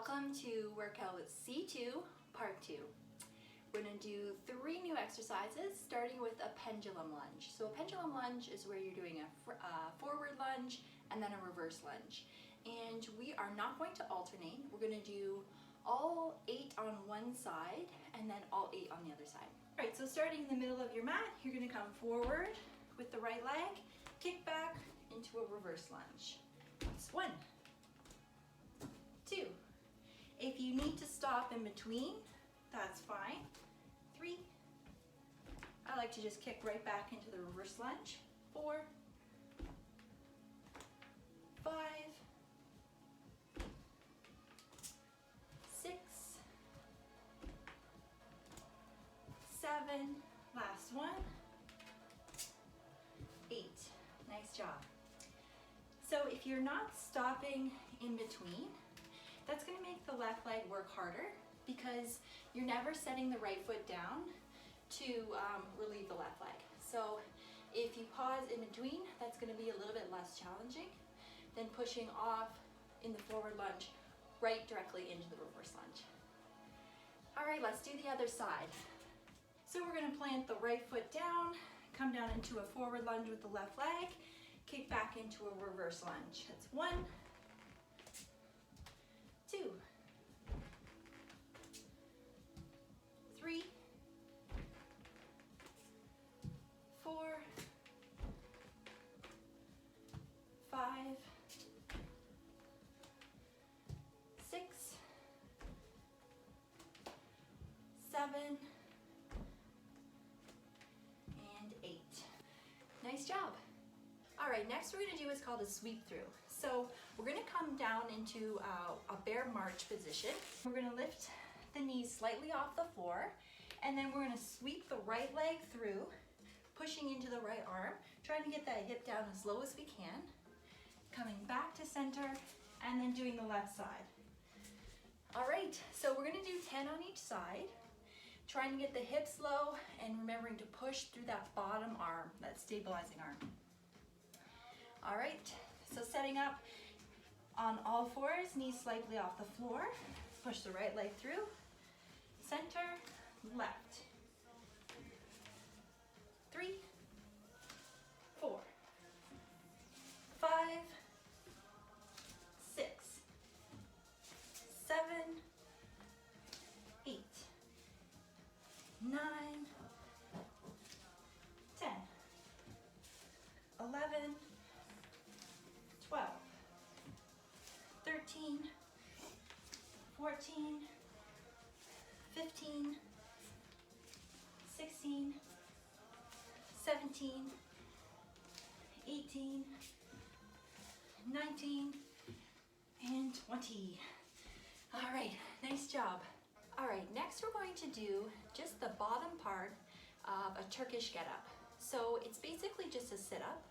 Welcome to workout C2, part 2. We're going to do 3 new exercises, starting with a pendulum lunge. So a pendulum lunge is where you're doing a forward lunge and then a reverse lunge. And we are not going to alternate. We're going to do all 8 on one side and then all 8 on the other side. All right, so starting in the middle of your mat, you're going to come forward with the right leg, kick back into a reverse lunge. That's 1, 2. If you need to stop in between, that's fine. 3. I like to just kick right back into the reverse lunge. 4, 5, 6, 7, last one, 8. Nice job. So if you're not stopping in between, that's going to make the left leg work harder because you're never setting the right foot down to relieve the left leg. So if you pause in between, that's going to be a little bit less challenging than pushing off in the forward lunge right directly into the reverse lunge. All right, let's do the other side. So we're going to plant the right foot down, come down into a forward lunge with the left leg, kick back into a reverse lunge. That's 1, 2, 3, 4, 5, 6, 7, and 8. Nice job. All right, next we're going to do is called a sweep through. So we're going to come down into a bear march position. We're going to lift the knees slightly off the floor, and then we're going to sweep the right leg through, pushing into the right arm, trying to get that hip down as low as we can, coming back to center, and then doing the left side. All right, so we're going to do 10 on each side, trying to get the hips low and remembering to push through that bottom arm, that stabilizing arm. All right, so setting up on all fours, knees slightly off the floor, push the right leg through, center, left. 3, 4, 5, 6, 7, 8, 9, 10, 11, 12, 13, 14, 15, 16, 17, 18, 19, and 20. All right, nice job. All right, next we're going to do just the bottom part of a Turkish Get Up. So it's basically just a sit-up,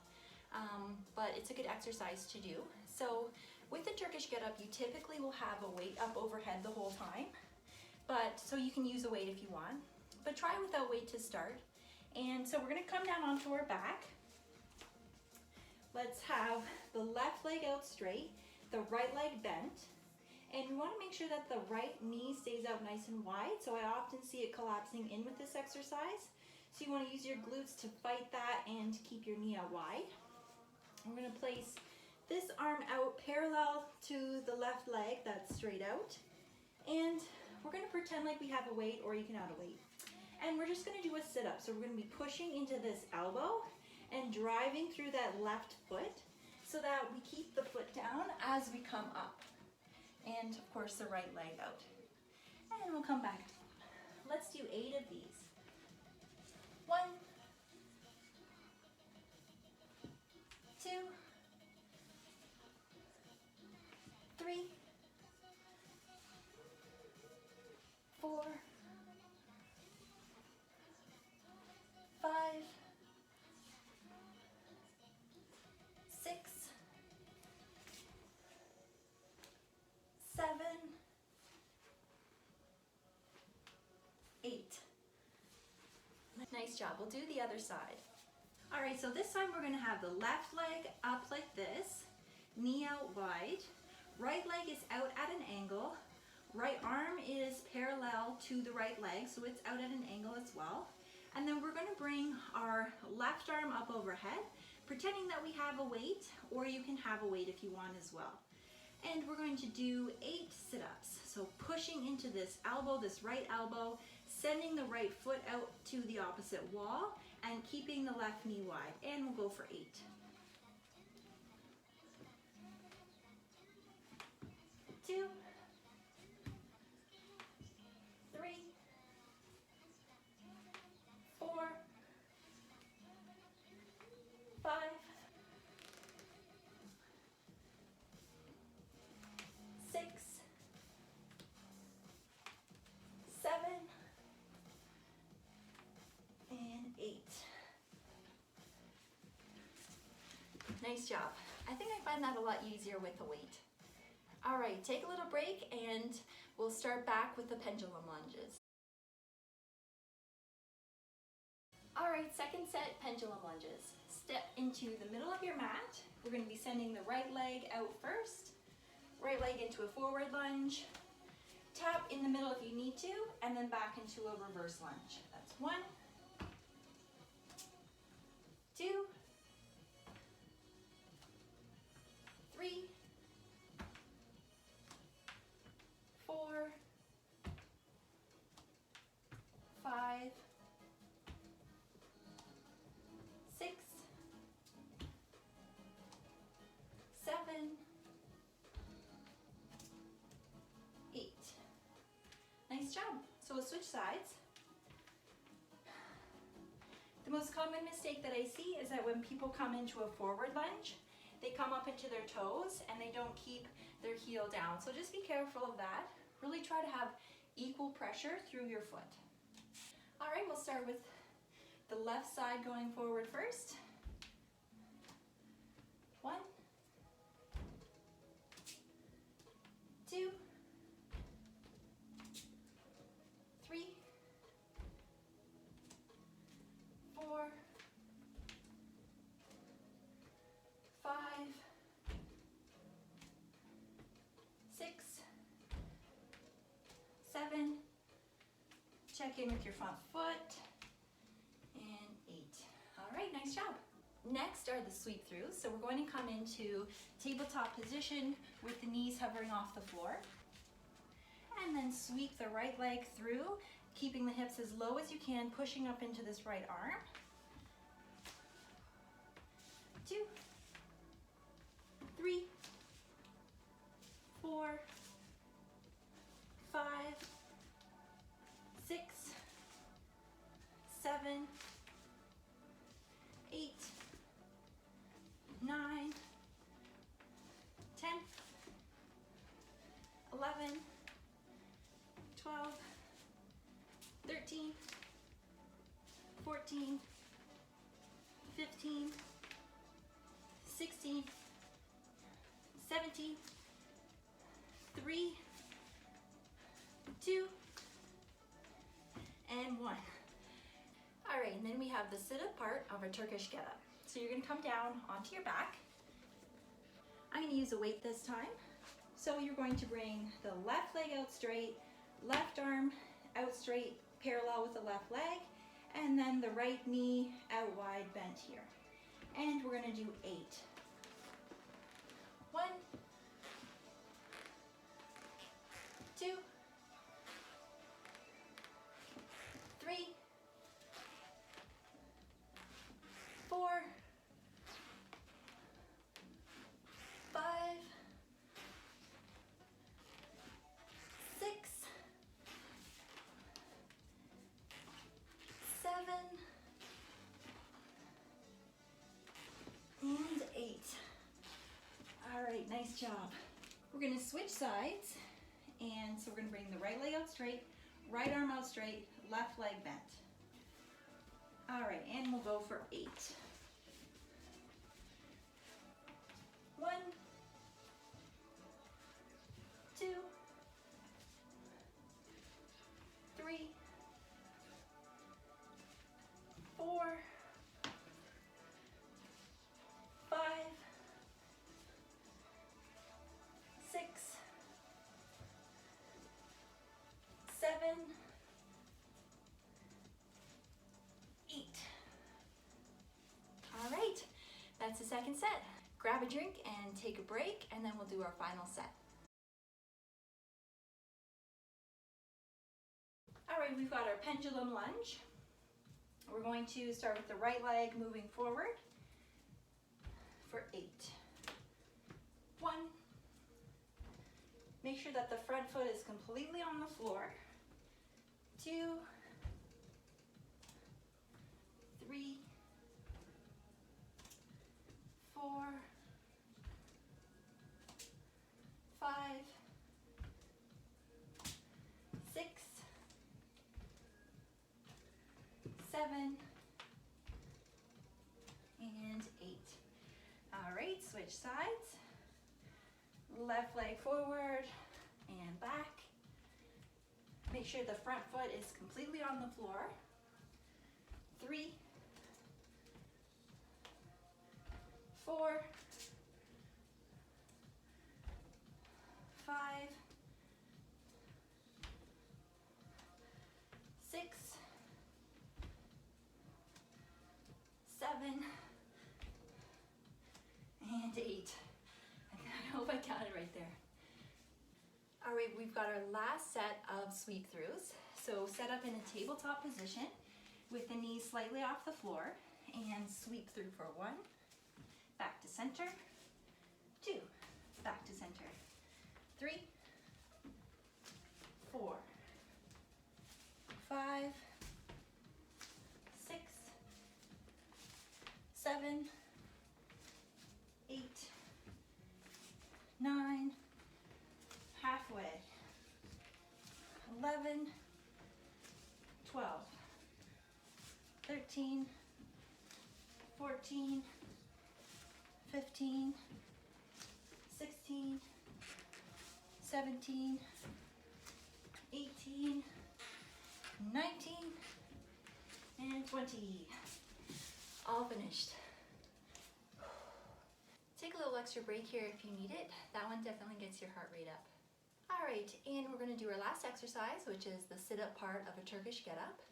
but it's a good exercise to do. So with the Turkish Get Up, you typically will have a weight up overhead the whole time, but so you can use a weight if you want, but try without weight to start. And so we're going to come down onto our back. Let's have the left leg out straight, the right leg bent, and we want to make sure that the right knee stays out nice and wide. So I often see it collapsing in with this exercise. So you want to use your glutes to fight that and keep your knee out wide. We're going to place this arm out parallel to the left leg that's straight out. And we're going to pretend like we have a weight, or you can add a weight. And we're just going to do a sit-up. So we're going to be pushing into this elbow and driving through that left foot so that we keep the foot down as we come up. And of course the right leg out. And we'll come back. Let's do 8 of these. 1, 2, 3, 4, 5, 6, 7, 8. Nice job. We'll do the other side. All right, so this time we're going to have the left leg up like this, knee out wide, right leg is out at an angle, parallel to the right leg, so it's out at an angle as well. And then we're gonna bring our left arm up overhead, pretending that we have a weight, or you can have a weight if you want as well. And we're going to do 8 sit-ups. So pushing into this elbow, this right elbow, sending the right foot out to the opposite wall, and keeping the left knee wide. And we'll go for 8. 2, 3, 4, 5, 6, 7, and 8. Nice job. I think I find that a lot easier with the weight. All right, take a little break and we'll start back with the pendulum lunges. All right, second set, pendulum lunges. Step into the middle of your mat. We're going to be sending the right leg out first, right leg into a forward lunge, tap in the middle if you need to, and then back into a reverse lunge. That's 1, 2, 3, 4, 5, 6, 7, 8. Nice job. So we'll switch sides. The most common mistake that I see is that when people come into a forward lunge, they come up into their toes and they don't keep their heel down. So just be careful of that. Really try to have equal pressure through your foot. All right, we'll start with the left side going forward first. 1, 2, 3, 4, 5, 6, 7, check in with your front foot, and 8. All right, nice job. Next are the sweep throughs. So we're going to come into tabletop position with the knees hovering off the floor. And then sweep the right leg through, keeping the hips as low as you can, pushing up into this right arm. 2, 3, 4, 5, 6, 7, 8, 9, 10, 11, 12, 13, 14, 15, 16, 17, 3, 2, and 1. All right, and then we have the sit-up part of a Turkish Get Up. So you're gonna come down onto your back. I'm gonna use a weight this time. So you're going to bring the left leg out straight, left arm out straight, parallel with the left leg, and then the right knee out wide, bent here. And we're gonna do 8. 1, 2, 3, 4, 5, 6, 7, and 8. All right, nice job. We're gonna switch sides, and so we're gonna bring the right leg out straight, right arm out straight, left leg bent. All right, and we'll go for 8. 1, 2, 3, 4, 5, 6, 7, 8. All right, that's the second set. Grab a drink and take a break, and then we'll do our final set. All right, we've got our pendulum lunge. We're going to start with the right leg moving forward for 8. 1. Make sure that the front foot is completely on the floor. 2. 3. 4. 5. 6. 7. And 8. All right, switch sides. Left leg forward and back. Make sure the front foot is completely on the floor. 3. 4. 5. 6. 7. And 8. I hope I got it right there. All right, we've got our last set of sweep throughs. So set up in a tabletop position with the knees slightly off the floor and sweep through for 1, back to center, 2, back to center, 3, 4, 5, 6, 7, 8, 9, halfway, 11, 12, 13, 14, 15, 16, 17, 18, 19, and 20. All finished. Take a little extra break here if you need it. That one definitely gets your heart rate up. All right, and we're gonna do our last exercise, which is the sit-up part of a Turkish Get Up.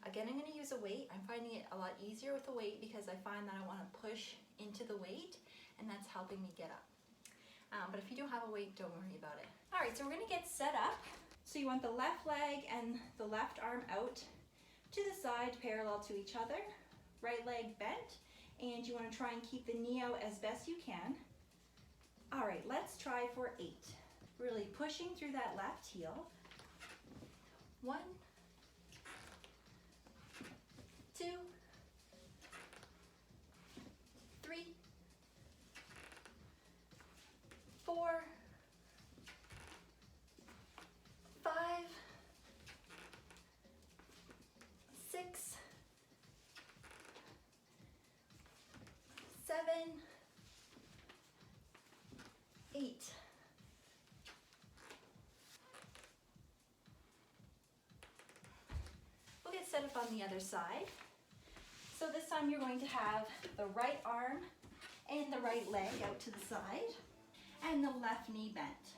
Again, I'm gonna use a weight. I'm finding it a lot easier with a weight because I find that I wanna push into the weight, and that's helping me get up. But if you don't have a weight, don't worry about it. All right, so we're gonna get set up. So you want the left leg and the left arm out to the side, parallel to each other. Right leg bent, and you wanna try and keep the knee out as best you can. All right, let's try for 8. Really pushing through that left heel. 1, 2, 3, 4, 5, 6, 7, 8. We'll get set up on the other side. So this time you're going to have the right arm and the right leg out to the side and the left knee bent.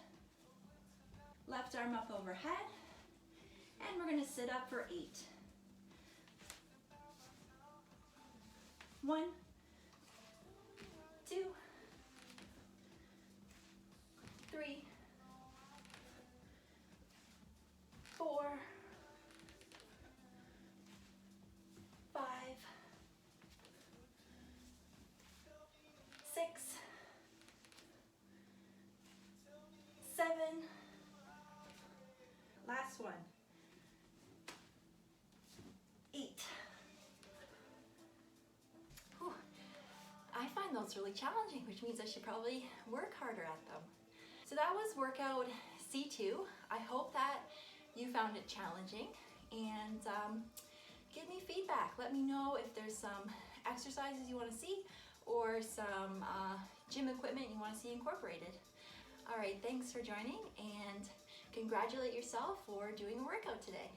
Left arm up overhead, and we're going to sit up for 8. 1, 2, 3, 4, 5, 6, 7. Last one. 8. Whew. I find those really challenging, which means I should probably work harder at them. So that was workout C2. I hope that you found it challenging, and give me feedback. Let me know if there's some exercises you want to see or some gym equipment you want to see incorporated. All right, thanks for joining, and congratulate yourself for doing a workout today.